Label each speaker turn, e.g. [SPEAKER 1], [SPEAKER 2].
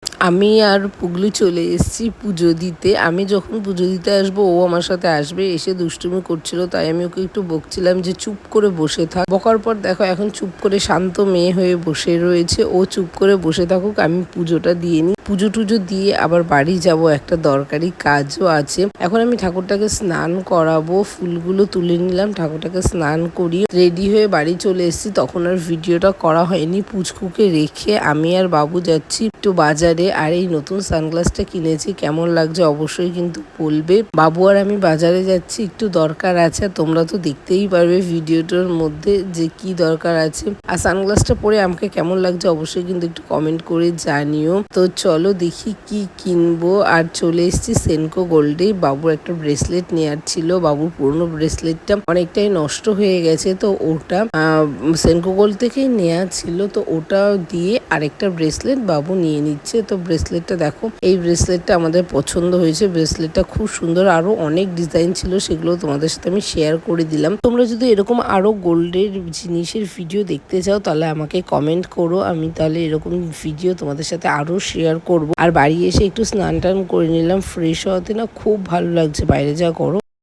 [SPEAKER 1] আমি আর পুগলু চলে এসেছি পুজো দিতে। আমি যখন পুজো দিতে আসবো ও আমার সাথে আসবে। এসে দুষ্টুমি করছিল, তাই আমি ওকে একটু বকছিলাম যে চুপ করে বসে থাক। বকার পর দেখো এখন চুপ করে শান্ত মেয়ে হয়ে বসে রয়েছে। ও চুপ করে বসে থাকুক, আমি পুজোটা দিয়ে নিই। পুজো টুজো দিয়ে আবার বাড়ি যাব, একটা দরকারি কাজও আছে। এখন আমি ঠাকুরটাকে স্নান করাবো, ফুলগুলো তুলে নিলাম, ঠাকুরটাকে স্নান করিয়ে রেডি হয়ে বাড়ি চলে এসেছি। তখন আর ভিডিওটা করা হয়নি। পুচকুকে রেখে আমি আর বাবু যাচ্ছি একটু বাজারে। আর এই নতুন সানগ্লাসটা কিনেছি, কেমন লাগছে অবশ্যই কিন্তু বলবে। বাবু আর আমি বাজারে যাচ্ছি, একটু দরকার আছে। তোমরা তো দেখতেই পারবে ভিডিওটার মধ্যে যে কি দরকার আছে। আর সানগ্লাসটা পরে আমাকে কেমন লাগছে অবশ্যই কিন্তু একটু কমেন্ট করে জানিও। তো চলো দেখি কি কিনবো। আর চলে এসেছি সেনকো গোল্ডে। বাবুর একটা ব্রেসলেট নেওয়ার ছিল। বাবুর পুরনো ব্রেসলেটটা অনেকটাই নষ্ট হয়ে গেছে, তো ওটা সেনকো গোল্ড থেকেই নেওয়া ছিল। তো ওটা দিয়ে আরেকটা ব্রেসলেট বাবু নিয়ে নিচ্ছে। তো ব্রেসলেটটা দেখো, এই ব্রেসলেটটা আমাদের পছন্দ হয়েছে। ব্রেসলেটটা খুব সুন্দর, আরো অনেক ডিজাইন ছিল, সেগুলো তোমাদের সাথে আমি শেয়ার করে দিলাম। তোমরা যদি এরকম আরো গোল্ডের জিনিসের ভিডিও দেখতে চাও তাহলে আমাকে কমেন্ট করো, আমি তাহলে এরকম ভিডিও তোমাদের সাথে আরো শেয়ার করব। আর বাড়ি এসে একটু স্নান টান করে নিলাম, ফ্রেশ হওয়াতে না খুব ভালো লাগছে, বাইরে যা গরম।